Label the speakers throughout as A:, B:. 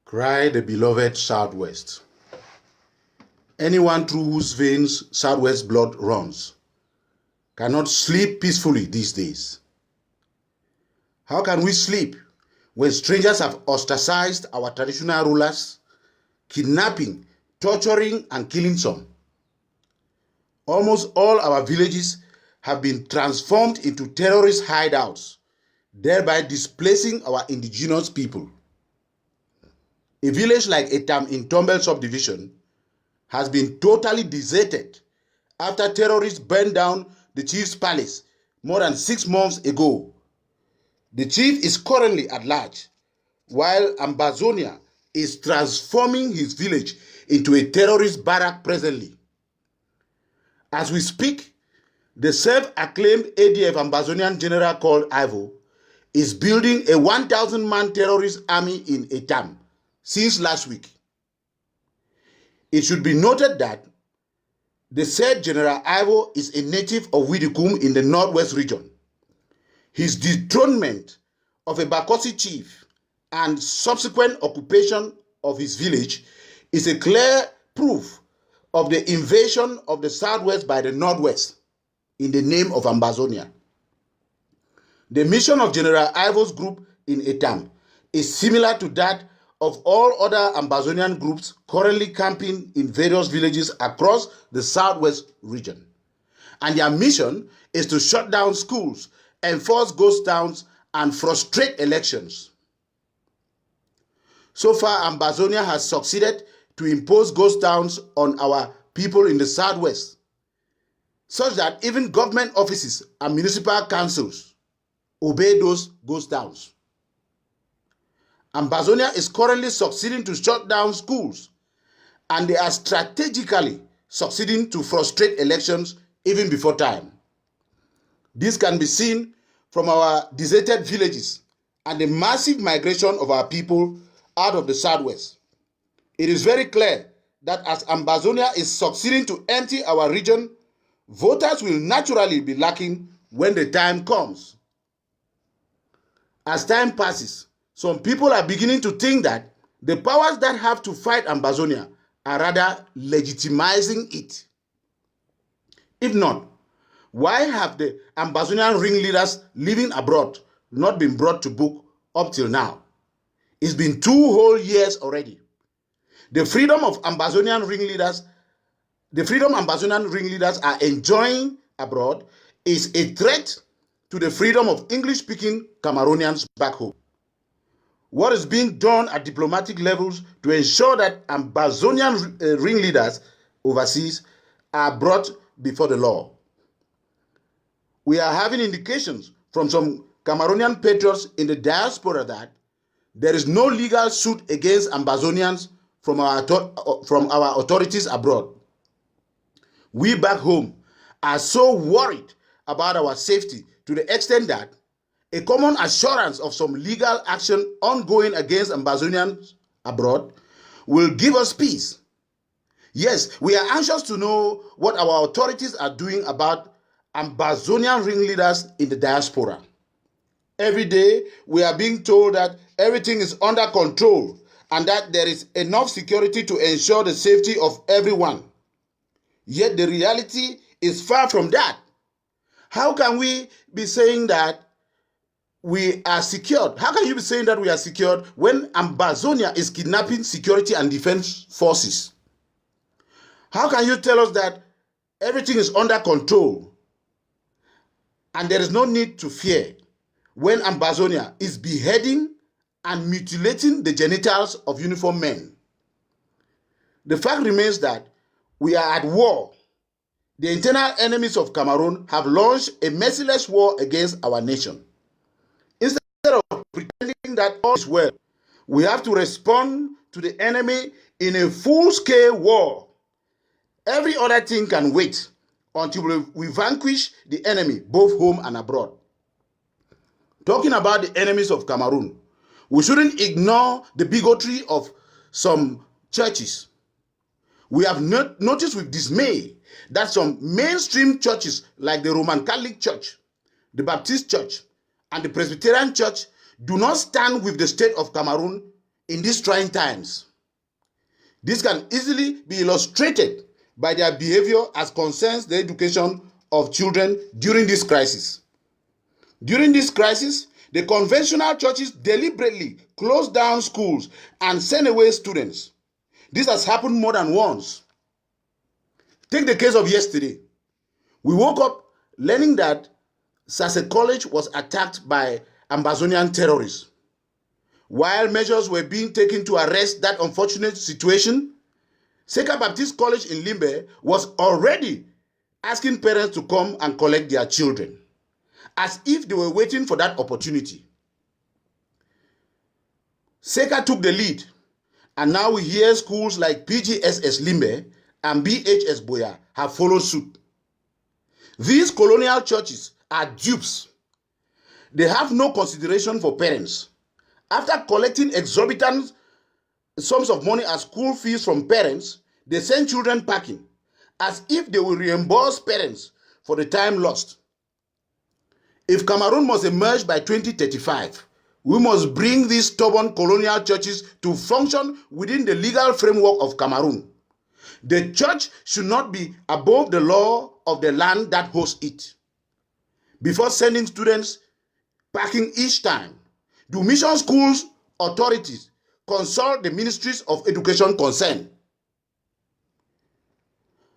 A: Cry the beloved Southwest. Anyone through whose veins Southwest blood runs cannot sleep peacefully these days. How can we sleep when strangers have ostracized our traditional rulers, kidnapping, torturing, and killing some? Almost all our villages have been transformed into terrorist hideouts, thereby displacing our indigenous people. A village like Etam in Tombel subdivision has been totally deserted after terrorists burned down the chief's palace more than 6 months ago. The chief is currently at large, while Ambazonia is transforming his village into a terrorist barrack presently. As we speak, the self-acclaimed ADF Ambazonian general called Ivo is building a 1,000-man terrorist army in Etam since last week. It should be noted that the said General Ivo is a native of Widikum in the northwest region. His dethronement of a Bakosi chief and subsequent occupation of his village is a clear proof of the invasion of the southwest by the northwest in the name of Ambazonia. The mission of General Ivo's group in Etam is similar to that of all other Ambazonian groups currently camping in various villages across the southwest region. And their mission is to shut down schools, enforce ghost towns, and frustrate elections. So far, Ambazonia has succeeded to impose ghost towns on our people in the southwest, such that even government offices and municipal councils obey those ghost towns. Ambazonia is currently succeeding to shut down schools, and they are strategically succeeding to frustrate elections even before time. This can be seen from our deserted villages and the massive migration of our people out of the southwest. It is very clear that as Ambazonia is succeeding to empty our region, voters will naturally be lacking when the time comes. As time passes, some people are beginning to think that the powers that have to fight Ambazonia are rather legitimizing it. If not, why have the Ambazonian ringleaders living abroad not been brought to book up till now? It's been 2 whole years already. The freedom Ambazonian ringleaders are enjoying abroad is a threat to the freedom of English-speaking Cameroonians back home. What is being done at diplomatic levels to ensure that Ambazonian ringleaders overseas are brought before the law? We are having indications from some Cameroonian patriots in the diaspora that there is no legal suit against Ambazonians from our authorities abroad. We back home are so worried about our safety to the extent that a common assurance of some legal action ongoing against Ambazonians abroad will give us peace. Yes, we are anxious to know what our authorities are doing about Ambazonian ringleaders in the diaspora. Every day, we are being told that everything is under control and that there is enough security to ensure the safety of everyone. Yet the reality is far from that. How can we be saying that we are secured? How can you be saying that we are secured when Ambazonia is kidnapping security and defense forces? How can you tell us that everything is under control and there is no need to fear when Ambazonia is beheading and mutilating the genitals of uniformed men? The fact remains that we are at war. The internal enemies of Cameroon have launched a merciless war against our nation. Instead of pretending that all is well, we have to respond to the enemy in a full-scale war. Every other thing can wait until we vanquish the enemy, both home and abroad. Talking about the enemies of Cameroon, we shouldn't ignore the bigotry of some churches. We have noticed with dismay that some mainstream churches like the Roman Catholic Church, the Baptist Church, and the Presbyterian Church do not stand with the state of Cameroon in these trying times. This can easily be illustrated by their behavior as concerns the education of children during this crisis. During this crisis, the conventional churches deliberately closed down schools and sent away students. This has happened more than once. Take the case of yesterday. We woke up learning that Sase College was attacked by Ambazonian terrorists. While measures were being taken to arrest that unfortunate situation, Seka Baptist College in Limbe was already asking parents to come and collect their children, as if they were waiting for that opportunity. Seka took the lead, and now we hear schools like PGSS Limbe and BHS Boya have followed suit. These colonial churches are dupes. They have no consideration for parents. After collecting exorbitant sums of money as school fees from parents, they send children packing, as if they will reimburse parents for the time lost. If Cameroon must emerge by 2035, we must bring these stubborn colonial churches to function within the legal framework of Cameroon. The church should not be above the law of the land that hosts it. Before sending students packing each time, do mission schools authorities consult the ministries of education concerned?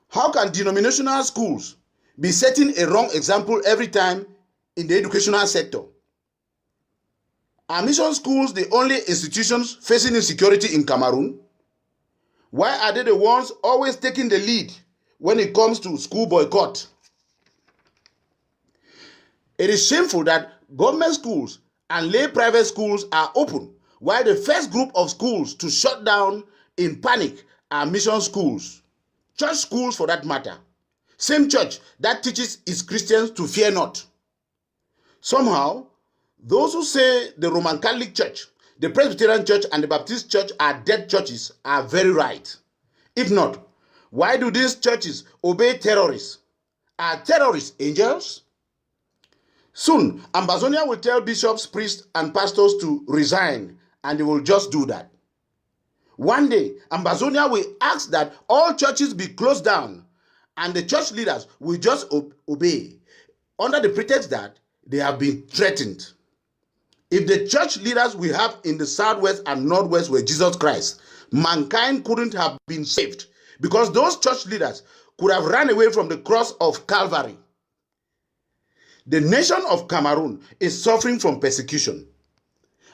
A: How can denominational schools be setting a wrong example every time in the educational sector? Are mission schools the only institutions facing insecurity in Cameroon? Why are they the ones always taking the lead when it comes to school boycott? It is shameful that government schools and lay private schools are open, while the first group of schools to shut down in panic are mission schools, church schools for that matter. Same church that teaches its Christians to fear not. Somehow, those who say the Roman Catholic Church, the Presbyterian Church, and the Baptist Church are dead churches are very right. If not, why do these churches obey terrorists? Are terrorists angels? Soon, Ambazonia will tell bishops, priests, and pastors to resign, and they will just do that. One day, Ambazonia will ask that all churches be closed down, and the church leaders will just obey, under the pretext that they have been threatened. If the church leaders we have in the southwest and northwest were Jesus Christ, mankind couldn't have been saved, because those church leaders could have run away from the cross of Calvary. The nation of Cameroon is suffering from persecution.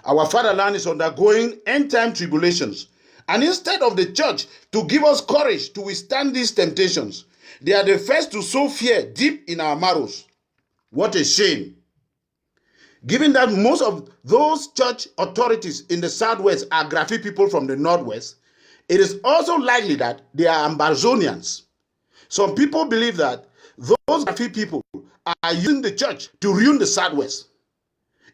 A: Our fatherland is undergoing end-time tribulations. And instead of the church to give us courage to withstand these temptations, they are the first to sow fear deep in our marrows. What a shame. Given that most of those church authorities in the southwest are Grafi people from the northwest, it is also likely that they are Ambazonians. Some people believe that those Grafi people are using the church to ruin the southwest.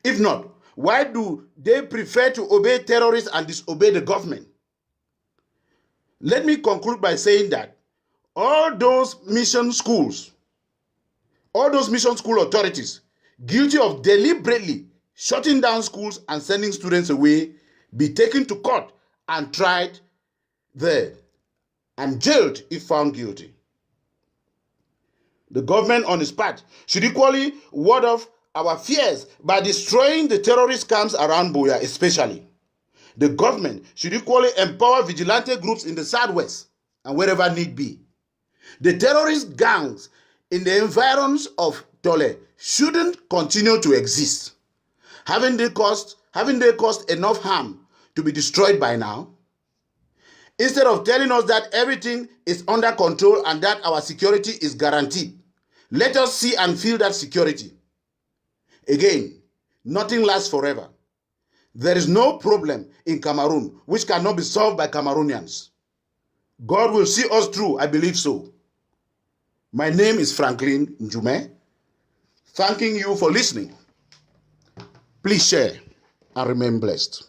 A: If not, why do they prefer to obey terrorists and disobey the government? Let me conclude by saying that all those mission school authorities guilty of deliberately shutting down schools and sending students away be taken to court and tried there and jailed if found guilty. The government on its part should equally ward off our fears by destroying the terrorist camps around Boya especially. The government should equally empower vigilante groups in the southwest and wherever need be. The terrorist gangs in the environs of Tole shouldn't continue to exist. Haven't they caused enough harm to be destroyed by now? Instead of telling us that everything is under control and that our security is guaranteed, let us see and feel that security. Again, nothing lasts forever. There is no problem in Cameroon which cannot be solved by Cameroonians. God will see us through, I believe so. My name is Franklin Njume. Thanking you for listening. Please share and remain blessed.